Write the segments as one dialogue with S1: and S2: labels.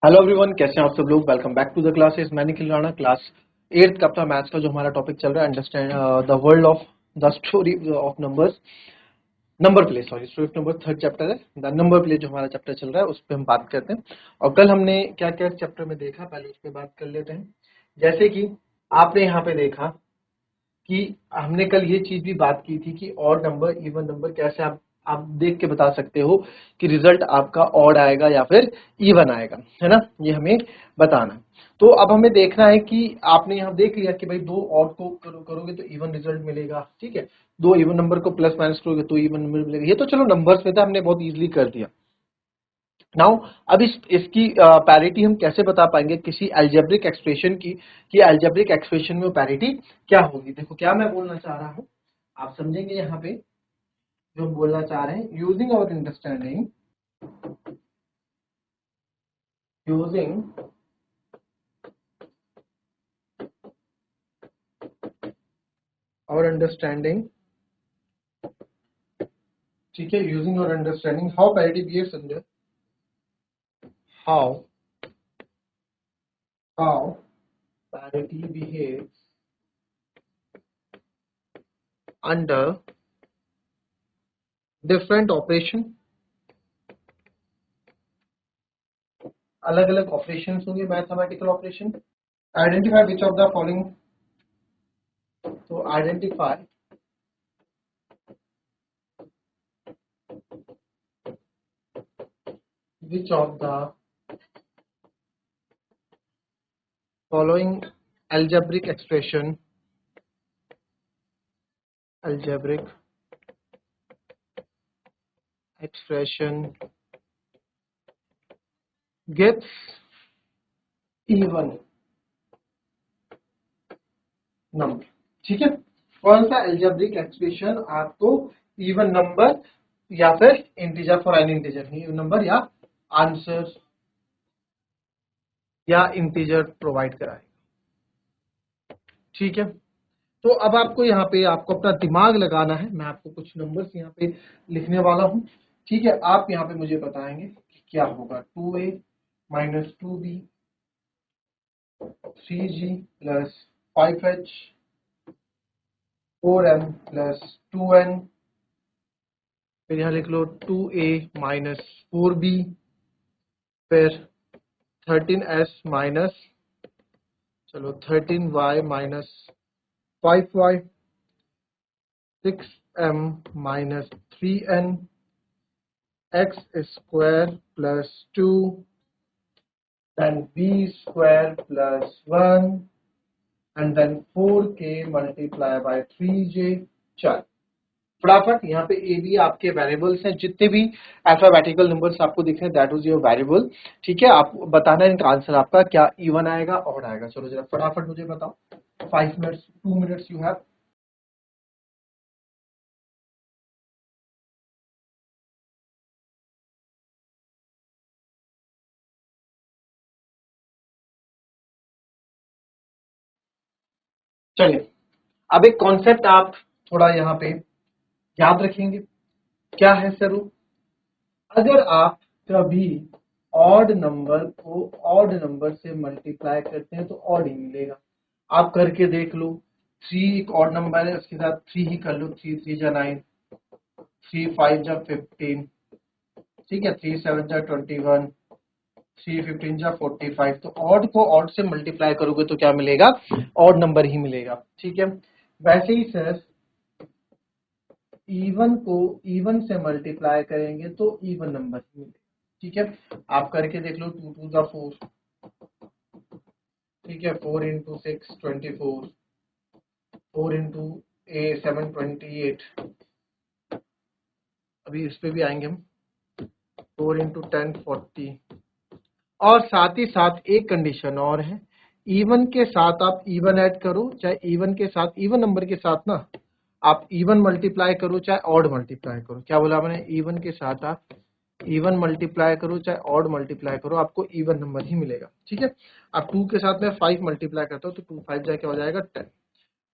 S1: Hello everyone, कैसे हैं आप सब लोग। Welcome back to the classes. मैं निखिल राणा, क्लास 8th का अपना मैथ्स का जो हमारा टॉपिक चल रहा है, understand the world of the story of numbers, number play, sorry, Swift number third chapter है द नंबर प्ले। जो हमारा चैप्टर चल रहा है उस पर हम बात करते हैं। और कल हमने क्या क्या चैप्टर में देखा, पहले उस पर बात कर लेते हैं। जैसे कि आपने यहाँ पे देखा कि हमने कल ये चीज भी बात की थी कि ऑड नंबर इवन नंबर कैसे आप देख के बता सकते हो कि रिजल्ट आपका ऑड आएगा या फिर इवन आएगा, है ना। ये हमें बताना है। तो अब हमें देखना है कि आपने यहाँ देख लिया कि भाई दो ऑड को करोगे तो इवन रिजल्ट मिलेगा, ठीक है। दो इवन नंबर को प्लस माइनस करोगे तो इवन नंबर मिलेगा। ये तो चलो नंबर्स में था, हमने बहुत इजीली कर दिया। नाउ अब इसकी पैरिटी हम कैसे बता पाएंगे किसी अलजेब्रिक एक्सप्रेशन की, कि अलजेब्रिक एक्सप्रेशन में पैरिटी क्या होगी। देखो क्या मैं बोलना चाह रहा हूं, आप समझेंगे यहाँ पे जो हम बोलना चाह रहे हैं। Using our understanding, using our understanding, ठीक है, using our understanding how parity behaves under, how how parity behaves under different operation. अलग अलग ऑपरेशन होंगे, mathematical operation. Identify which of the following, तो identify which of the following algebraic expression gets even number, ठीक है। कौन सा algebraic expression आपको even number या फिर integer for n integer, even number या आंसर या इंटीजर प्रोवाइड कराएगा, ठीक है। तो अब आपको यहाँ पे आपको अपना दिमाग लगाना है। मैं आपको कुछ नंबर्स यहाँ पे लिखने वाला हूँ, ठीक है। आप यहाँ पे मुझे बताएंगे कि क्या होगा। 2a minus 2b, 3g plus 5h, 4m plus 2n, फिर यहाँ लिख लो 2a माइनस 4b, फिर 13s माइनस, चलो 13y minus 5y, 6m minus 3n, x square plus 2, then b square plus 1, and then 4k multiply by 3j। चल फटाफट यहाँ पे A B आपके वेरिएबल्स हैं, जितने भी अल्फाबेटिकल नंबर्स आपको दिख रहे हैं दैट वाज योर वेरिएबल, ठीक है। आप बताना है इनका आंसर आपका क्या इवन आएगा ऑड आएगा। चलो जरा फटाफट मुझे बताओ, 5 मिनट्स, 2 मिनट्स यू हैव। चलिए अब एक कॉन्सेप्ट आप थोड़ा यहाँ पे याद रखेंगे, क्या है सर। अगर आप कभी ऑड नंबर को ऑड नंबर से मल्टीप्लाई करते हैं तो ऑड ही मिलेगा। आप करके देख लो। 3 एक ऑड नंबर है, उसके साथ 3 ही कर लो। 3 3 जा 9, 3 5 जा 15, ठीक है। 3 7 जा 21, 3 15 जा 45। तो ऑड को ऑड से मल्टीप्लाई करोगे तो क्या मिलेगा, ऑड नंबर ही मिलेगा, ठीक है। वैसे ही सर इवन को इवन से मल्टीप्लाई करेंगे तो इवन नंबर ही मिलेगा, ठीक है। आप करके देख लो। 2 2 जा 4, ठीक है। 4 इंटू 6 24, 4 इंटू 7 28। अभी इस पे भी आएंगे हम। 4 इंटू 10 40। और साथ ही साथ एक कंडीशन और है, इवन के साथ आप इवन ऐड करो, चाहे इवन के साथ इवन नंबर के साथ ना आप इवन मल्टीप्लाई करो चाहे ऑड मल्टीप्लाई करो। क्या बोला मैंने, इवन के साथ आप इवन मल्टीप्लाई करो चाहे ऑड मल्टीप्लाई करो, आपको इवन नंबर ही मिलेगा, ठीक है। आप 2 के साथ में 5 मल्टीप्लाई करता हूँ तो 2 5 जाके हो जाएगा 10।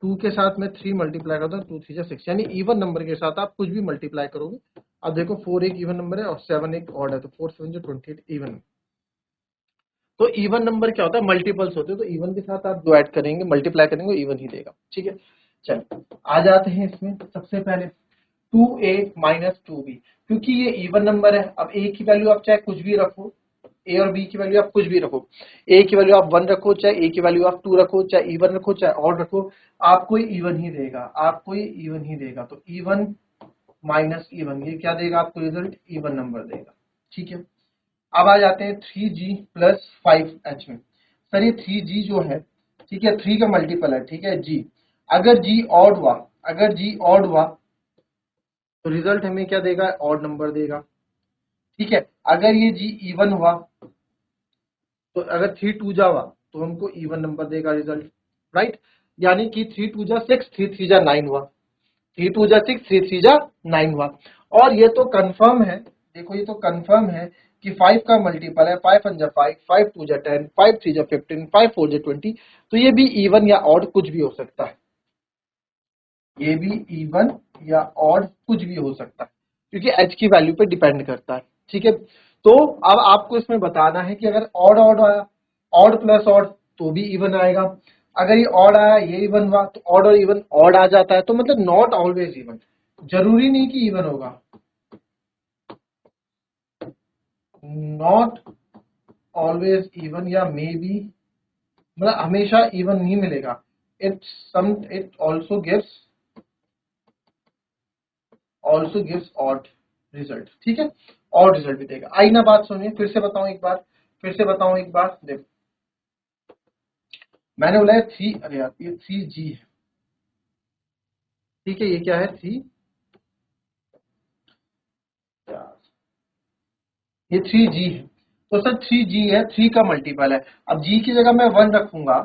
S1: 2 के साथ में 3 मल्टीप्लाई करता हूँ, 2 3 जा 6। यानी इवन नंबर के साथ आप कुछ भी मल्टीप्लाई करोगे। अब देखो 4 एक इवन नंबर है और 7 एक ऑड है, तो 4 7 जो 28 इवन। तो इवन नंबर क्या होता है, मल्टीपल्स होते हैं, तो इवन के साथ आप जो ऐड करेंगे मल्टीप्लाई करेंगे इवन ही देगा। ठीक है, चलिए आ जाते हैं इसमें। सबसे पहले 2a माइनस 2b, क्योंकि ये इवन नंबर है। अब a की वैल्यू आप चाहे कुछ भी रखो, a और b की वैल्यू आप कुछ भी रखो, a की वैल्यू आप 1 रखो, चाहे a की वैल्यू आप 2 रखो, चाहे इवन रखो चाहे ऑड रखो, आपको ये इवन ही देगा, आपको ये इवन ही देगा। तो इवन माइनस इवन, ये क्या देगा आपको, रिजल्ट इवन नंबर देगा। ठीक है, अब आ जाते हैं 3g प्लस 5h में। सर ये 3g जो है, ठीक है, 3 का मल्टीपल है, ठीक है g, अगर g ऑड हुआ, अगर g ऑड हुआ तो रिजल्ट हमें क्या देगा, ऑड नंबर देगा। ठीक है, अगर ये g इवन हुआ तो अगर 3 2 जा हुआ तो हमको इवन नंबर देगा रिजल्ट, राइट। यानी कि 3 2 जा 6, 3 3 जा 9 हुआ, 3 2 जा 6, 3 3 जा 9 हुआ। और ये तो कंफर्म है, देखो ये तो कंफर्म है कि 5 का मल्टीपल है, 5 1 जा 5, 5 2 जा 10, 5 3 जा 15, 5 4 जा 20, तो ये भी इवन या ऑड कुछ भी हो सकता है, ये भी इवन या ऑड कुछ भी हो सकता है, क्योंकि h की वैल्यू पे डिपेंड करता है। ठीक है, तो अब आपको इसमें बताना है कि अगर ऑड ऑड आया, ऑड प्लस ऑड तो भी इवन आएगा, अगर ये ऑड आया ये इवन हुआ तो ऑड और इवन ऑड आ जाता है। तो मतलब नॉट ऑलवेज इवन, जरूरी नहीं कि इवन होगा, नॉट ऑलवेज इवन या मे बी, मतलब हमेशा इवन नहीं मिलेगा। It also gives odd result. ठीक है, ऑड रिजल्ट भी देगा। आई ना बात सुनिए, फिर से बताऊं एक बार, फिर से बताऊं एक बार, देखो मैंने बोला है 3, अरे यार ये 3g है, ठीक है, ये क्या है 3, ये 3g है। तो सर 3g है, 3 का मल्टीपल है। अब g की जगह मैं 1 रखूंगा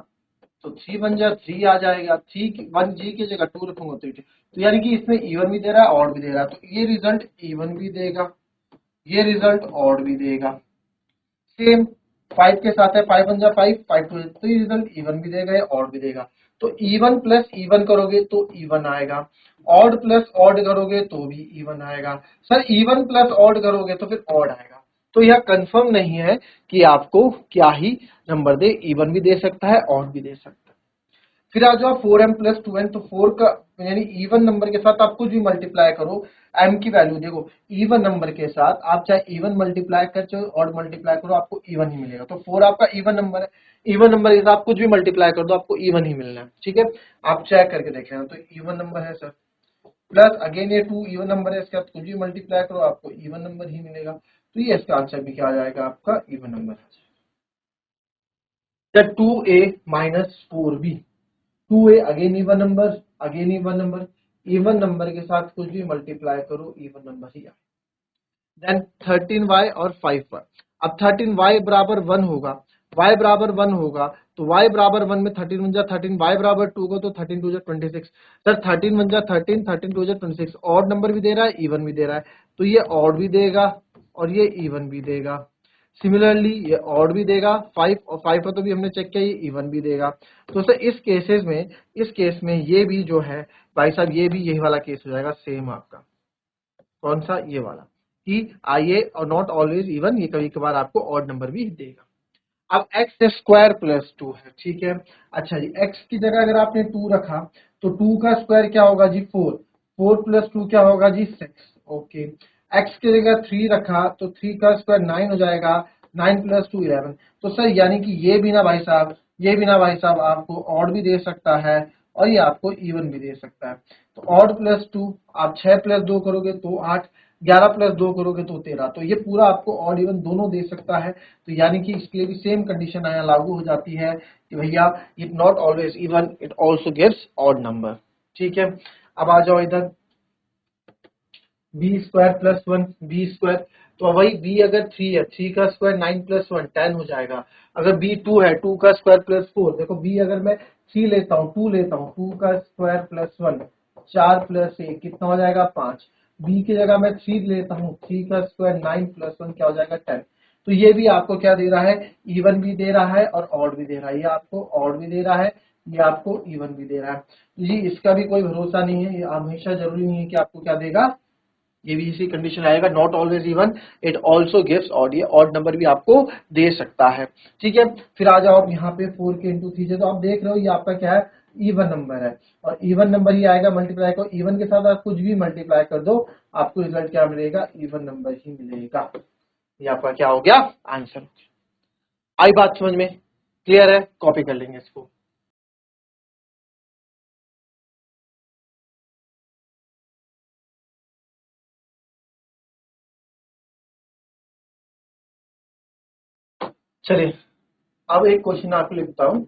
S1: तो 3 1 जा 3 आ जाएगा, 3 1 g की जगह 2 रखूंगा तो 8। तो यानी कि इसमें इवन भी दे रहा है ऑड भी दे रहा है, तो ये रिजल्ट इवन भी देगा, ये रिजल्ट ऑड भी देगा। सेम 5 के साथ है, 5 1 जा 5, 5 2, तो ये रिजल्ट इवन भी देगा या ऑड भी देगा। तो इवन प्लस इवन करोगे तो इवन आएगा, ऑड प्लस ऑड करोगे तो भी इवन आएगा। सर इवन प्लस ऑड करोगे तो फिर ऑड आएगा। तो यह कंफर्म नहीं है कि आपको क्या ही नंबर दे, इवन भी दे सकता है ऑड भी दे सकता है। फिर आ जाओ 4m प्लस 2n, तो 4 का यानी इवन नंबर के साथ आप कुछ भी मल्टीप्लाई करो, m की वैल्यू देखो, इवन नंबर के साथ आप चाहे इवन मल्टीप्लाई कर चाहे ऑड मल्टीप्लाई करो आपको इवन ही मिलेगा। तो 4 आपका इवन नंबर है, इवन नंबर के साथ आप कुछ भी मल्टीप्लाई कर दो आपको इवन ही मिलना है। ठीक है, आप चेक करके देख लेना, तो इवन नंबर है सर। प्लस अगेन ये 2 इवन नंबर है, इसके साथ कुछ भी मल्टीप्लाई करो आपको इवन नंबर ही मिलेगा। तो ये इसका आंसर भी क्या आ जाएगा, आपका इवन नंबर आ जाएगा। 2a minus 4b, 2a again even number, again even number के साथ कुछ भी मल्टीप्लाई करो इवन नंबर ही आए। देन 13y और 5y, अब 13y बराबर 1 होगा, y बराबर 1 होगा, तो y बराबर 1 में 13 1 जा 13, y बराबर 2 को तो 13 2 जा 26। सर 13 1 जा 13, 13 2 जा 26, ऑड नंबर भी दे रहा है इवन भी दे रहा है, तो ये ऑड भी देगा और ये इवन भी देगा। सिमिलरली ये ऑड भी देगा, 5 और 5 पर तो भी हमने चेक किया, ये इवन भी देगा। तो सर इस केस में ये भी जो है भाई साहब, ये भी यही वाला केस हो जाएगा सेम आपका, कौन सा, ये वाला, कि आइए और नॉट ऑलवेज इवन, ये कभी कभार आपको ऑड नंबर भी देगा। अब एक्स स्क्वायर प्लस 2 है, ठीक है। अच्छा जी, एक्स की जगह अगर आपने 2 रखा तो 2 का स्क्वायर क्या होगा जी 4, 4 प्लस 2 क्या होगा जी 6, ओके। एक्स की जगह 3 रखा तो 3 का स्क्वायर 9 हो जाएगा, 9 प्लस 2 11। तो सर यानी कि ये भी ना भाई साहब, ये भी ना भाई साहब आपको ऑड भी दे सकता है और ये आपको इवन भी दे सकता है। तो ऑड प्लस 2, आप 6 प्लस 2 करोगे तो 8, 11 प्लस 2 करोगे तो 13, तो ये पूरा आपको ऑड इवन दोनों दे सकता है। तो यानी कि इसके लिए भी सेम कंडीशन यहाँ लागू हो जाती है कि भैया it not always even, it also gives odd number. ठीक है, अब आ जाओ इधर B square plus 1, B square, तो वही बी अगर 3 है, 3 का स्क्वायर 9 प्लस 1 10 हो जाएगा। अगर बी 2 है, 2 का स्क्वायर प्लस 4, देखो बी अगर मैं 3 लेता हूँ, 2 लेता हूँ, 2 का स्क्वायर प्लस 1 4 प्लस 1 कितना हो जाएगा 5। बी की जगह मैं 3 लेता हूँ, 3 का स्क्वायर 9 प्लस 1 क्या हो जाएगा 10। तो ये भी आपको क्या दे रहा है, इवन भी दे रहा है और ऑड भी दे रहा है, ये आपको ऑड भी दे रहा है, ये आपको इवन भी दे रहा है। तो जी इसका भी कोई भरोसा नहीं है, ये हमेशा जरूरी नहीं है कि आपको क्या देगा, ये भी इसी कंडीशन आएगा, not always even, it also gives odd, ये ऑड नंबर भी आपको दे सकता है। ठीक है, फिर आ जाओ आप यहाँ पे 4 के इंटू 3 से, तो आप देख रहे हो ये आपका क्या है, इवन नंबर है, और इवन नंबर ही आएगा, मल्टीप्लाई को इवन के साथ आप कुछ भी मल्टीप्लाई कर दो, आपको रिजल्ट क्या मिलेगा, इवन नंबर ही मिलेगा। ये आपका क्या हो गया, आंसर। आई बात समझ में, क्लियर है, कॉपी कर लेंगे इसको। चलिए अब एक क्वेश्चन आपको लिखता हूं,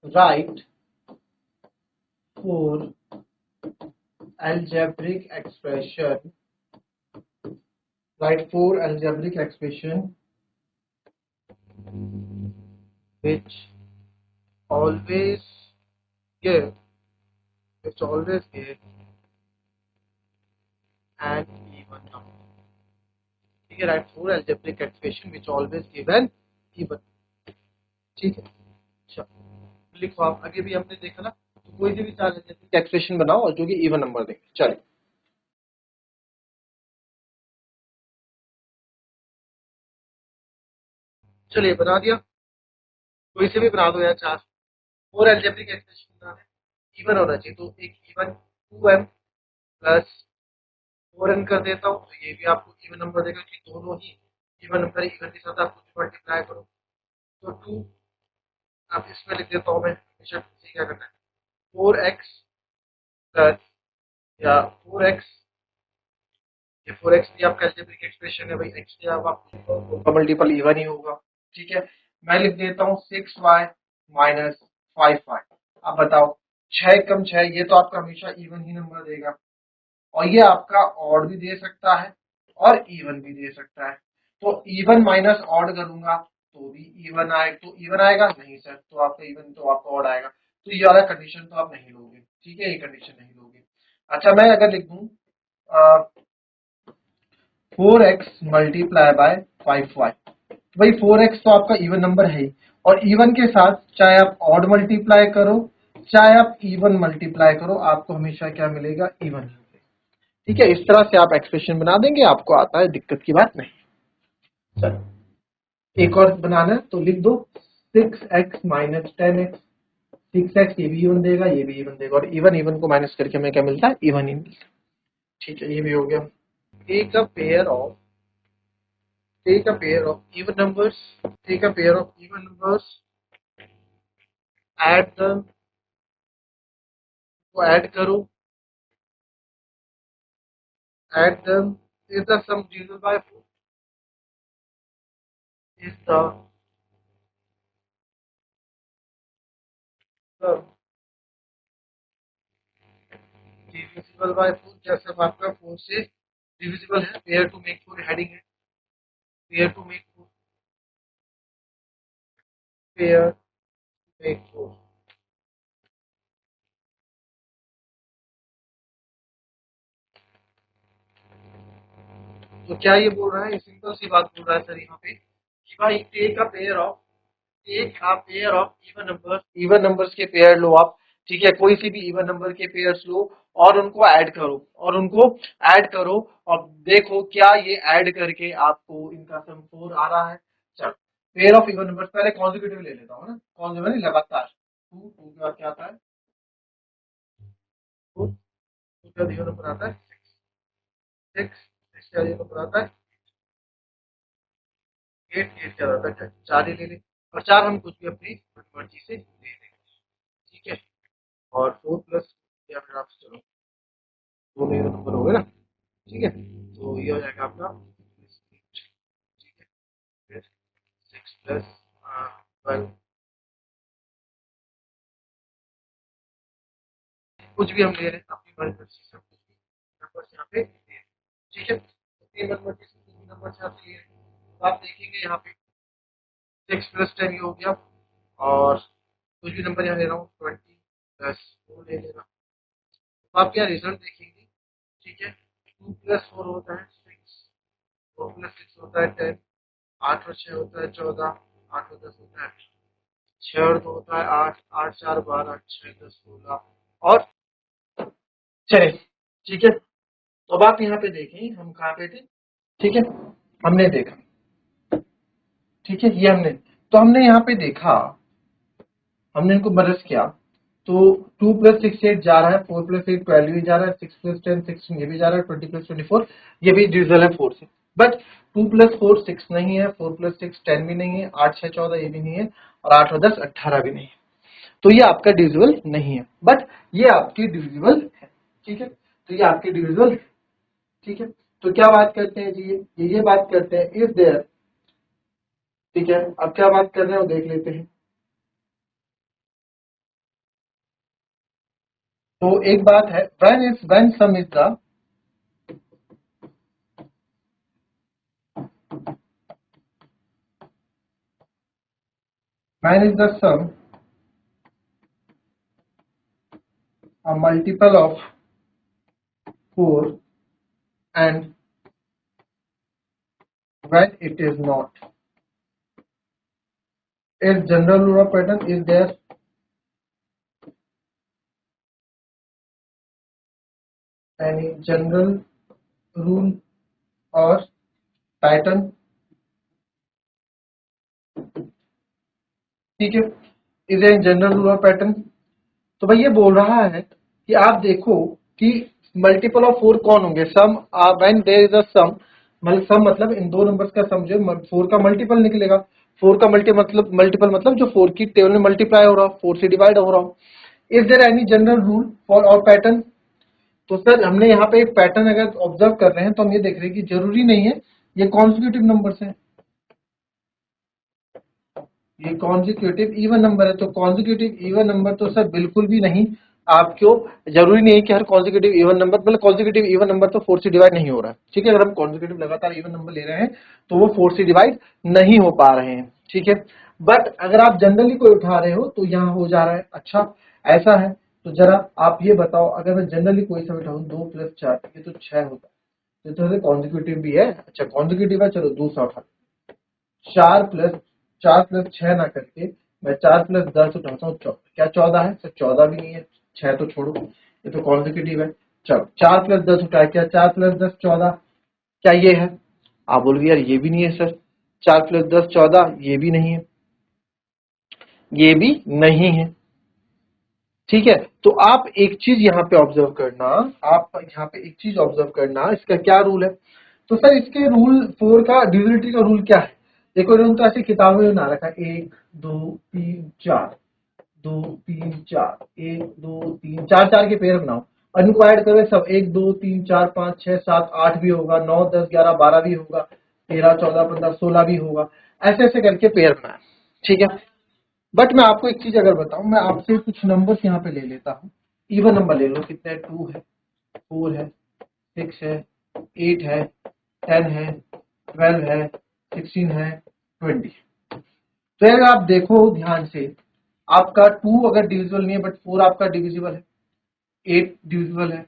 S1: right 4 algebraic expression, write 4 algebraic expression which always give an even number। ठीक है, right 4 algebraic expression which always give an even। ठीक है, चलो लिखो आप, आगे भी हमने देखा ना, तो कोई से भी 4 algebraic expression बनाओ और जो कि even नंबर देंगे। चलिए चलिए बना दिया, कोई से भी बना दो यार, 4 4 algebraic expression बनाना है, इवन होना चाहिए, तो एक इवन 2m प्लस 4n कर देता हूँ, तो ये भी आपको इवन नंबर देगा कि दोनों ही इवन नंबर, इवन के साथ आप कुछ मल्टीप्लाई करो, तो 2 अब इसमें लिख देता हूँ मैं, हमेशा से क्या करना है, 4x प्लस या 4x, ये 4x भी आपका अलजेब्रिक एक्सप्रेशन है भाई, x से अब आप मल्टीपल इवन ही होगा। ठीक है, मैं लिख देता हूँ 6y माइनस 5y। अब बताओ 6 कम 6, ये तो आपका हमेशा इवन ही नंबर देगा, और ये आपका ऑड भी दे सकता है और इवन भी दे सकता है, तो इवन माइनस ऑड करूंगा तो भी इवन आएगा, तो इवन आएगा नहीं सर, तो आपका इवन, तो आपका ऑड आएगा, तो ये वाला कंडीशन तो आप नहीं लोगे। ठीक है, ये कंडीशन नहीं लोगे। अच्छा मैं अगर लिख दूं 4x मल्टीप्लाई बाय 5y, भाई 4x तो आपका इवन नंबर है ही, और इवन के साथ चाहे आप ऑड मल्टीप्लाई करो चाहे आप इवन मल्टीप्लाई करो, आपको हमेशा क्या मिलेगा, इवन ही मिलेगा। ठीक है, इस तरह से आप एक्सप्रेशन बना देंगे, आपको आता है, दिक्कत की बात नहीं। चलो एक और बनाना है, तो लिख दो 6x माइनस 10x, 6x ये भी इवन देगा, ये भी इवन देगा, और इवन इवन को माइनस करके हमें क्या मिलता है, इवन ही मिलता है। ठीक है, ये भी हो गया। Take a pair of even numbers, take a pair of even numbers, add them, को ऐड करो, add them, is the sum divisible by 4, is the sum divisible by 4, क्या सम आपका 4 से divisible है, pair to make 4 हेडिंग है, pair to make 4, pair make 4। तो क्या ये बोल रहा है, सिंपल सी बात बोल रहा है सर यहाँ पे कि भाई टेक अ पेयर ऑफ, एक आप पेयर ऑफ इवन नंबर्स के पेयर लो आप। ठीक है, कोई सी भी इवन नंबर के पेयर्स लो और उनको ऐड करो, और देखो क्या ये ऐड करके आपको इनका सम 4 आ रहा है। चलो पेयर ऑफ इवन नंबर्स पहले कॉन्जिक्यूटिव ले लेता हूँ ना, कॉन्जिक्यूटिव लगातार, 2 2 के बाद क्या आता है, 4 2 के बाद इवन नंबर आता है 6 6 के बाद इवन नंबर आता है 8 8 के बाद आता है 10, 4 ही ले लें, और 4 हम कुछ भी अपनी मर्जी से ले लें। ठीक है, और 4 प्लस, या फिर आप चलो दोनों इवन नंबर हो गए ना। ठीक है, तो ये हो जाएगा आपका, ठीक है, फिर 6 प्लस 12, कुछ भी हम ले रहे हैं अपनी मर्जी से, सब कुछ भी नंबर यहाँ पे दे रहे हैं। ठीक है, अपनी मर्जी से कुछ भी नंबर यहाँ पे ले रहे हैं, तो आप देखेंगे यहाँ पे 6 प्लस 10 ये हो गया, और कुछ भी नंबर यहाँ ले रहा हूँ 20 प्लस 4 ले ले रहा हूँ, तो आप क्या रिजल्ट देखेंगे। ठीक है, 2 प्लस 4 होता है 6, 4 प्लस 6 होता है 10, 8 और 6 होता है 14, 8 और 10 होता है 6 और 2 होता है 8, 8 4 12, 6 10 16, और चलिए ठीक है, तो अब आप यहाँ पे देखें हम कहाँ पे थे। ठीक है, हमने देखा, ठीक है, ये हमने, तो हमने यहाँ पे देखा, हमने इनको मर्ज किया, तो 2 + 6 8 जा रहा है, 4 + 8 12 भी जा रहा है, 6 + 10 16 ये भी जा रहा है, 20 + 24 ये भी डिविजिबल है 4 से। बट 2 + 4 6 नहीं है, 4 + 6 10 भी नहीं है, 8 6 14 ये भी नहीं है, और 8 और 10 18 भी नहीं है। तो ये आपका डिविजिबल नहीं है, बट ये आपकी डिविजिबल है। ठीक है, तो ये आपकी डिविजिबल है। ठीक है, तो क्या बात करते हैं जी, ये बात करते हैं इफ देयर। ठीक है, अब क्या बात कर रहे हैं वो देख लेते हैं। तो एक बात है, when sum is the sum a multiple of 4 and when it is not, is general rule of pattern is there? Any general rule or pattern? ठीक है, is a general rule of pattern. तो भाई ये बोल रहा है कि आप देखो कि मल्टीपल ऑफ 4 कौन होंगे, सम व्हेन देयर इज अ सम, सम मतलब इन दो नंबर्स का सम जो 4 का मल्टीपल निकलेगा। 4 का मल्टीपल मतलब जो 4 की टेबल में मल्टीप्लाई हो रहा हो, 4 से डिवाइड हो रहा हो। Is there any general rule for or pattern? तो सर हमने यहाँ पे एक पैटर्न अगर ऑब्जर्व कर रहे हैं तो हम ये देख रहे हैं कि जरूरी नहीं है ये कॉन्जिक्यूटिव नंबर्स हैं, ये कॉन्जिक्यूटिव इवन नंबर है। तो कॉन्जिक्यूटिव इवन नंबर तो सर बिल्कुल भी नहीं, आपको जरूरी नहीं है कि हर कॉन्जिक्यूटिव इवन नंबर, मतलब कॉन्जिक्यूटिव इवन नंबर तो 4 से डिवाइड नहीं हो रहा है। ठीक है, अगर हम कॉन्जिक्यूटिव लगातार इवन नंबर ले रहे हैं तो वो 4 से डिवाइड नहीं हो पा रहे हैं। ठीक है, बट अगर आप जनरली कोई उठा रहे हो तो यहाँ हो जा रहा है। अच्छा ऐसा है, तो जरा आप ये बताओ, अगर मैं जनरली कोई सा उठाऊं 2 + 4 ये तो 6 होता है, तो थोड़ा कॉन्जिक्यूटिव भी है। अच्छा कॉन्जिक्यूटिव है, चलो दूसरा उठा, 4 + 6 ना करके मैं 4 + 10 उठाता हूँ, क्या 14 है? सर 14 भी नहीं है, 6 तो छोड़ो, ये तो कॉन्जिक्यूटिव है। चलो 4 + 10 उठाए, क्या 4 + 10 14, क्या ये है? आप बोलोगे यार ये भी नहीं है सर, 4 + 10 14 ये भी नहीं है, ये भी नहीं है। ठीक है, तो आप एक चीज यहाँ पे ऑब्जर्व करना, आप यहाँ पे एक चीज ऑब्जर्व करना, इसका क्या रूल है? तो सर इसके रूल 4 का डिविजिबिलिटी का रूल क्या है? देखो इन्होंने तो ऐसी किताबों में बना रखा है, 1 2 3 4, 2 3 4, 1 2 3 4 4 के पेयर बनाओ और इनको ऐड करो सब, 1 2 3 4 5 6 7 8 भी होगा, 9 10 11 12 भी होगा, 13 14 15 16 भी होगा, ऐसे ऐसे करके पेयर बनाए। ठीक है, बट मैं आपको एक चीज अगर बताऊं, मैं आपसे कुछ नंबर्स यहाँ पे ले लेता हूँ, इवन नंबर ले लो, कितने? 2 है, 4 है, 6 है, 8 है, 10 है, 12 है, 16 है, 20। तो अगर आप देखो ध्यान से, आपका 2 अगर डिविजिबल नहीं है बट 4 आपका डिविजिबल है, 8 डिविजिबल है,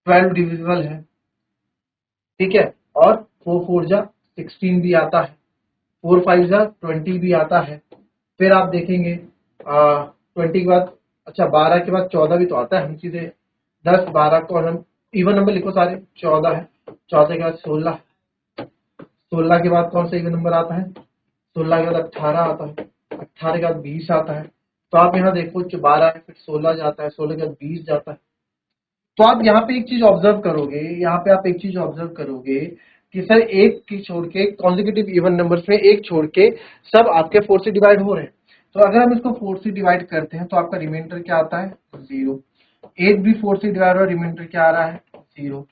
S1: 12 डिविजिबल है। ठीक है, और 4 4 जा 16 भी आता है, 4 5 जा 20 भी आता है। फिर आप देखेंगे 20 के बाद, अच्छा 12 के बाद 14 भी तो आता है। हम सीधे 10 12 को हम इवन नंबर लिखो सारे, 14 है, 14 के बाद 16, 16 के बाद कौन सा इवन नंबर आता है? 16 के बाद 18 आता है, 18 के बाद 20 आता है। तो आप यहाँ देखो 12 है, फिर 16 जाता है, 16 के बाद 20 जाता है। तो आप यहाँ पे एक चीज ऑब्जर्व करोगे, यहाँ पे आप एक चीज ऑब्जर्व करोगे कि सर एक की छोड़ के कॉन्जिक्यूटिव इवन नंबर्स में एक छोड़ के सब आपके 4 से डिवाइड हो रहे हैं। तो अगर हम इसको 4 से डिवाइड करते हैं तो आपका रिमाइंडर क्या आता है? 0। 8 भी 4 से डिवाइड हो रहा है, रिमाइंडर क्या आ रहा है? 0।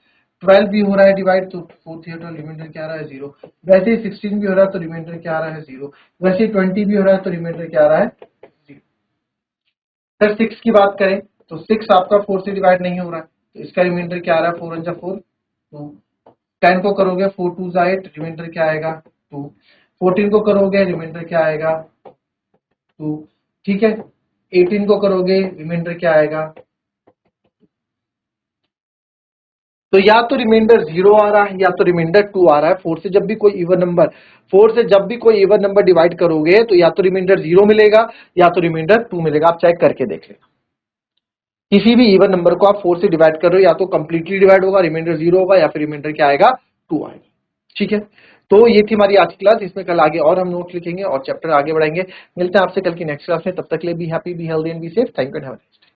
S1: 12 भी हो रहा है डिवाइड, तो 4 थिएटर रिमाइंडर क्या आ रहा है? 0। वैसे ही 16 भी हो रहा है तो रिमाइंडर क्या आ रहा है? 0। वैसे ही 20 भी हो रहा है तो रिमाइंडर क्या आ रहा है? 0। सर 6 की बात करें तो 6 आपका 4 से डिवाइड नहीं हो रहा है, तो इसका रिमाइंडर क्या आ रहा है? 4 × 4 2। 10 को करोगे 4 2 8, रिमाइंडर क्या आएगा? 2। 14 को करोगे रिमाइंडर क्या आएगा? 2। ठीक है, 18 को करोगे रिमाइंडर क्या आएगा? तो या तो रिमाइंडर 0 आ रहा है या तो रिमाइंडर 2 आ रहा है। 4 से जब भी कोई इवन नंबर, 4 से जब भी कोई इवन नंबर डिवाइड करोगे तो या तो रिमाइंडर 0 मिलेगा या तो रिमाइंडर 2 मिलेगा, आप चेक करके देख लेना। किसी भी इवन नंबर को आप 4 से डिवाइड कर रहे हो, या तो कंप्लीटली डिवाइड होगा, रिमाइंडर 0 होगा, या फिर रिमाइंडर क्या आएगा, 2 आएगा। ठीक है, तो ये थी हमारी आज की क्लास। इसमें कल आगे और हम नोट्स लिखेंगे और चैप्टर आगे बढ़ाएंगे। मिलते हैं आपसे कल की नेक्स्ट क्लास में, तब तक के लिए be happy, be healthy and be safe. Thank you and have a nice day.